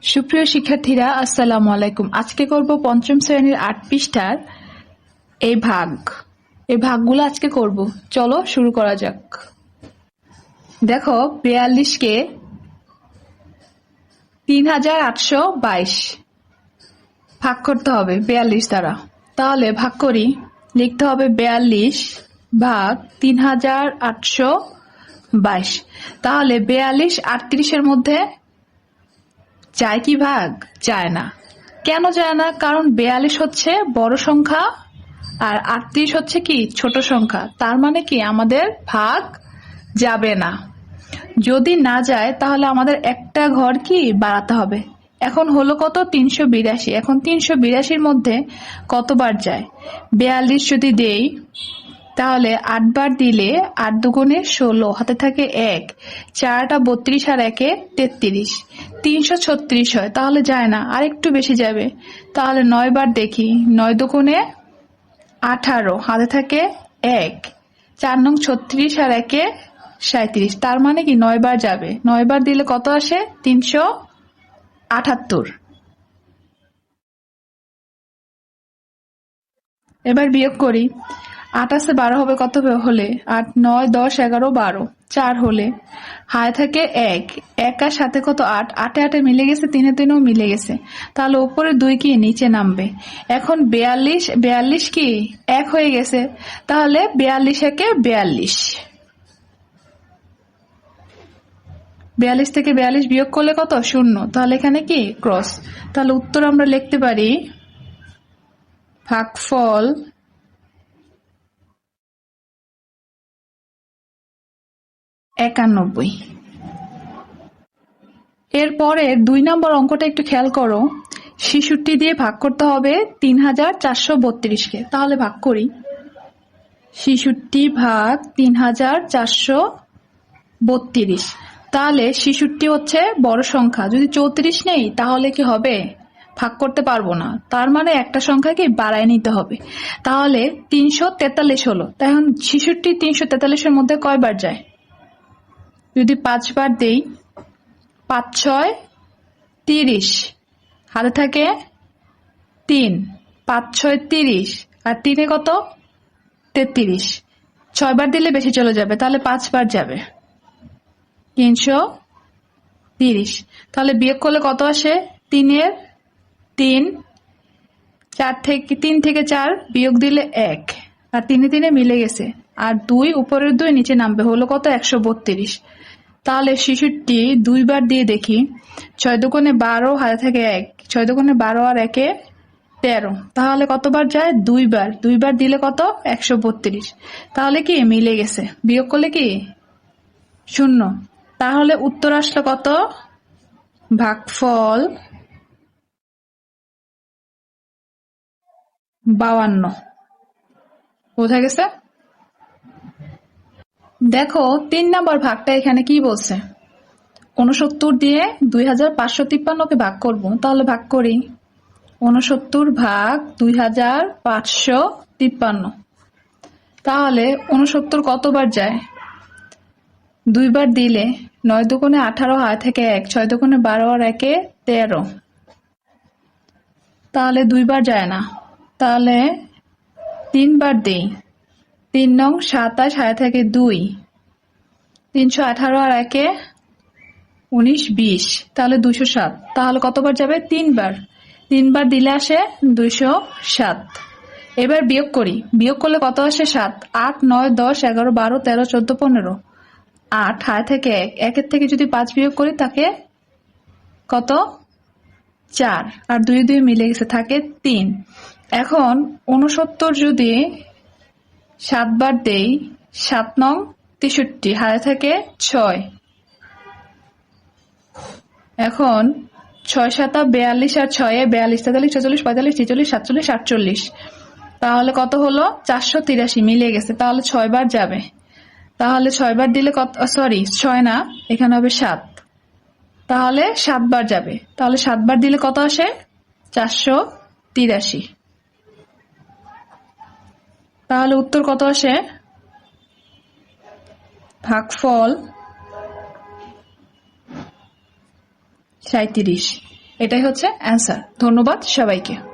সুপ্রিয় শিক্ষার্থীরা, আসসালামু আলাইকুম। আজকে করব পঞ্চম শ্রেণীর ৮ পৃষ্ঠার এই ভাগগুলো আজকে করব। চলো শুরু করা যাক। দেখো, ৪২কে ৩৮২২ ভাগ করতে হবে ৪২ দ্বারা। তাহলে ভাগ করি, লিখতে হবে ৪২ ভাগ ৩৮২২। তাহলে ৪২ ৩৮-এর মধ্যে যায় কি ভাগ? যায় না। কেন যায় না? কারণ ৪২ হচ্ছে বড় সংখ্যা আর ৩৮ হচ্ছে কি ছোট সংখ্যা। তার মানে কি আমাদের ভাগ যাবে না। যদি না যায় তাহলে আমাদের একটা ঘর কি বাড়াতে হবে। এখন হলো কত? ৩৮২। এখন ৩৮২-র মধ্যে কতবার যায়? ৪২ যদি দেই তাহলে ৮ বার দিলে ৮ দুগুণে ১৬, হাতে থাকে ১, ৪টা ৩২ আর ১-এ ৩৩, ৩৩৬ হয়। তাহলে যায় না, আর একটু বেশি যাবে। তাহলে ৯ বার দেখি, ৯ দুগুণে ১৮, হাতে থাকে ১, ৪ নং ৩৬ আর ১-এ ৩৭। তার মানে কি ৯ বার যাবে। ৯ বার দিলে কত আসে? ৩৭৮। এবার বিয়োগ করি। ৮ আছে ১২ হবে কত হলে? ৮, ৯, ১০, ১১, ১২, ৪ হলে হায় থাকে ১, ১ আর সাথে কত? ৮, ৮-এ ৮-এ মিলে গেছে, ৩-এ ৩-এও মিলে গেছে। তাহলে উপরে ২ কি নিচে নামবে। এখন ৪২ কি ১ হয়ে গেছে। তাহলে ৪২ একে ৪২। ৪২ থেকে ৪২ বিয়োগ করলে কত? ০। তাহলে এখানে কি ক্রস। তাহলে উত্তর আমরা লিখতে পারি ভাগফল ৯১। এরপরে ২ নম্বর অঙ্কটা একটু খেয়াল করো। ৬৬ দিয়ে ভাগ করতে হবে ৩৪৩২-কে। তাহলে ভাগ করি। ৬৬ ভাগ ৩৪৩২। তাহলে ৬৬ হচ্ছে বড় সংখ্যা। যদি ৩৪ নেই তাহলে কি হবে? ভাগ করতে পারবো না। তার মানে একটা সংখ্যাকে বাড়ায় নিতে হবে। তাহলে ৩৪৩ হলো। এখন ৬৬ ৩৪৩-এর মধ্যে কয়বার যায়? যদি ৫ বার দেই, ৫, ৬, ৩০, হাতে থাকে ৩, ৫, ৬, ৩০ আর ৩-এ কত? ৩৩। ৬ বার দিলে বেশি চলে যাবে, তাহলে ৫ বার যাবে, ৩৩০। তাহলে বিয়োগ করলে কত আসে? ৩-এর ৩, ৩ থেকে ৪ বিয়োগ দিলে ১, আর ৩-এ ৩-এ মিলে গেছে, আর ২ উপরের ২ নিচে নামবে, হলো কত? ১৩২। তাহলে ৬৬ ২ বার দিয়ে দেখি। ৬ দুগুণে ১২, হাতে থাকে ১, ৬ দুগুণে ১২ আর ১-এ ১৩। তাহলে কতবার যায়? ২ বার। ২ বার দিলে কত? ১৩২। তাহলে কি মিলে গেছে। বিয়োগ করলে কি ০। তাহলে উত্তর আসলো কত? ভাগফল ৫২। বোঝা গেছে? দেখো ৩ নম্বর ভাগটা এখানে কি বলছে? ৬৯ দিয়ে ২৫৫৩-কে ভাগ করব। তাহলে ভাগ করি। ৬৯ ভাগ ২৫৫৩। তাহলে ৬৯ কতবার যায়? ২ বার দিলে ৯ দুগুণে ১৮, হাতে থেকে ১, ৬ দুগুণে ১২ আর ১-এ ১৩। তাহলে ২ বার যায় না। তাহলে ৩ বার দেই। ৩ নং ২৭, হাতে থেকে ২, ৩১৮ আর ১-এ ১৯, ২০। তাহলে ২০৭। তাহলে কতবার যাবে? ৩ বার। ৩ বার দিলে আসে ২০৭। এবার বিয়োগ করি। বিয়োগ করলে কত আসে? ৭। ৮, ৯, ১০, ১১, ১২, ১৩, ১৪, ১৫। ৮, হাতে থেকে ১, ১-এর থেকে যদি ৫ বিয়োগ করি তাকে কত? ৪, আর ২ ২ মিলে গেছে, থাকে ৩। এখন ৬৯ যদি ৭ বার দেই, ৭ নং ৬৩, হাতে থাকে ৬। এখন ৬ ৭ ৪২ আর ৬-এ ৪২, ৪৩, ৪৪, ৪৫, ৪৬, ৪৭, ৪৮। তাহলে কত হলো? ৪৮৩ মিলে গেছে। তাহলে ৬ বার যাবে। তাহলে ৬ বার দিলে কত? সরি, ৬ না, এখানে হবে ৭। তাহলে ৭ বার যাবে। তাহলে ৭ বার দিলে কত আসে? ৪৮৩। তাহলে উত্তর কত আসে? ভাগফল ৩৭। এটাই হচ্ছে অ্যান্সার। ধন্যবাদ সবাইকে।